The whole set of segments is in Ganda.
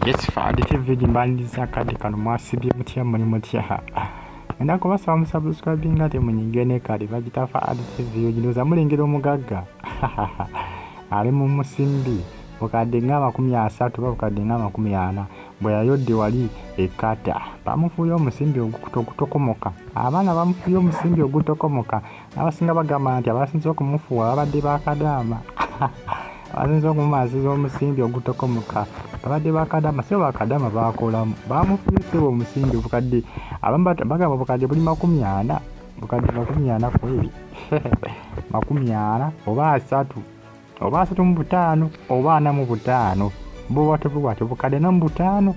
Yes, Fadi TV jimbandiza kati kano mwasibye mutya muli mutya. Enda kubasaba musubscribing ate munyingene kali bagita Fadi TV yojinoza mulengera omugagga. Ali mu musimbi bukadde nga 30 bukadde nga 40 bwe yayodde wali ekata bamufuyo omusimbi ogutokomoka abaana bamufuyo omusimbi ogutokomoka abasinga bagamba nti abasinze okumufuwa babadde bakadama. Abasinze okumumaziza omusimbi ogutokomoka babadde bakadama sebo bakadama bakolamu bamufuyise omusimbi bukadde abamba bagamba bukadde buli 40 bukadde 40 kweli 40 oba 3 oba 35 oba 45 bo watu bukadde na 5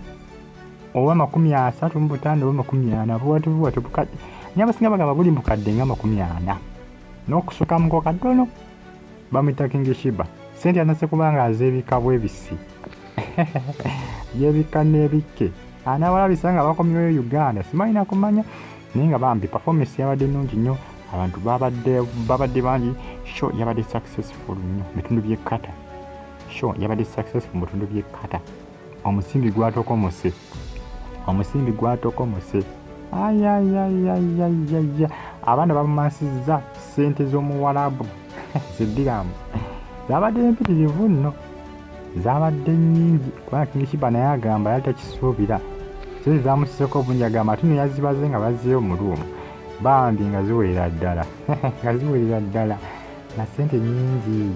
oba 35 oba 40 bo watu bukadde nyabasinga bagamba buli bukadde nga 40 n'okusuka mu katono bamita King Sheebah sente anase kubanga azebika bwebisi yebika nebike ana wala bisanga bakomyo Uganda simanyi kumanya ninga bambi performance yabadde nungi nnyo abantu babadde bangi show yabadde successful nnyo bitundu bye Qatar show yabadde successful mu bitundu bye Qatar omusimbi gwatokomose ay abana bamasiza sente z'omuwalabu zidiramu zabadde mpitilivu nno zabadde nnyingi kwa King Sheebah naye agamba yali takisuubira so zamusiseko obungi agamba ate yazibaze nga bazzeyo mu luumu bambi nga ziwerera ddala na sente nyingi.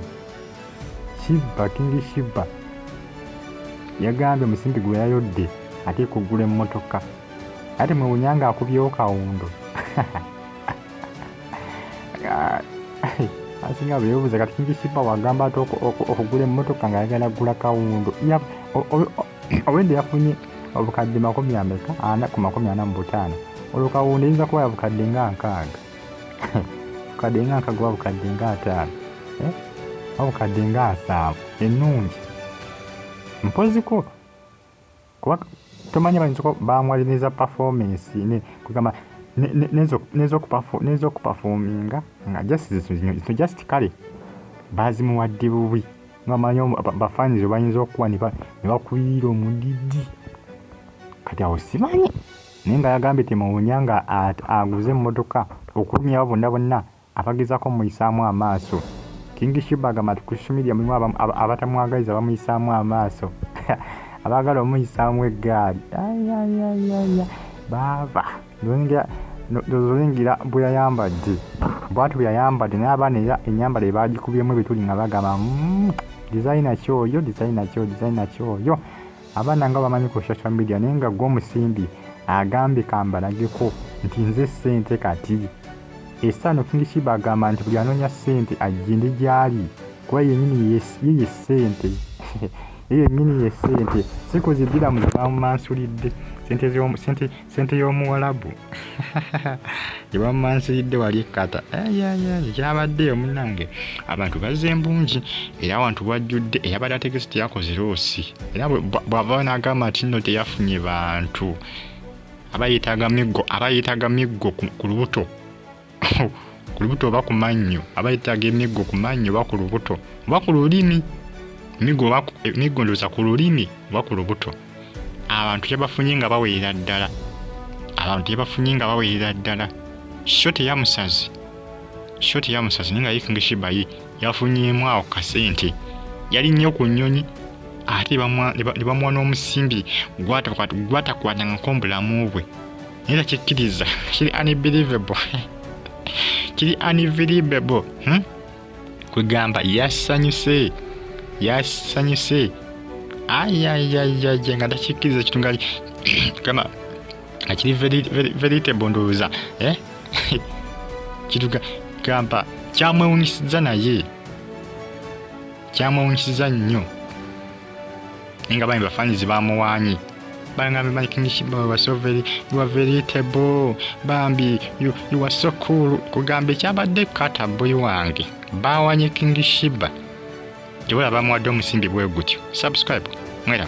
King Sheebah yagambye omusimbi gwe yayodde ate kugula emmotoka ate mwewunyanga akubyewo kawundo asinga beebuuza kati King Sheebah wagamba ate okugula emmotoka nga yagala kugula kawundo owedde yafunye obukadde 45 olwo kawundo eyinza kuba yabukadde nga 6 bukadde nga 6 oba bukadde nga 5 obukadde nga 7 ennungi mpoziko kuba tomanya bayinza bamwaliriza performance kugamba nezo kuperforminga nga just kale bazimuwadde bubi ngamanyi bafanizi bayinza okuwa ne bakuyira omudidi kati awo simanyi naye nga yagambye temuwunyanga aguze emmotoka okulumya bonna abagezako muyisaamu amaaso. King Sheebah agamba nti ku social media mulimu abatamwagaliza bamuyisaamu amaaso abagala omuyisaamu eggaali bava ndozolengira bwe yayambadde bwatu bwe yayambadde naye abaana era ennyambala ebagikubyemu ebituli nga bagamba designer kyoyo abaana nga bamanyi ku social media naye nga gw'omusimbi agambye kambalageko nti nze sente kati Esannyu. King Sheebah agamba nti buli anoonya sente agende gyali kuba yennyini ye sente yennyini ye sente sikuzidira mu bamumansulidde sente y'omuwalabu yebamumansulidde wali Qatar kyabaddeyo munnange abantu bazze embungi era abantu bwajjudde eyabadde ategese teyakoze loosi era bw'ava n'agamba nti nno teyafunye bantu abayitaga miggo ku lubuto oba ku mannyo abayitaga emiggo ku mannyo oba ku lubuto oba ku lulimi miggo ndoza ku lulimi oba ku lubuto abantu yabafunye nga bawerera ddala shoti ya musazi ninga ye King Sheebah yafunyemu awo kasente yali nnyo ku nnyonyi ate ne bamuwa n'omusimbi gwatakwatangako mbulamu bwe naye takikkiriza kiri unbelievable kwegamba yasanyuse nga takikkiriza kitungali kama akiri veritable ndowooza kitugamba kyamwewunyisiza nnyo nga bambi bafanizi bamuwaanyi bangambe King Sheebah was so veritable bambi you are so cool kugambe kyabadde Qatar boy wange bawanye King Sheebah Jola bamuwadde omusimbi bwe gutyo. Subscribe.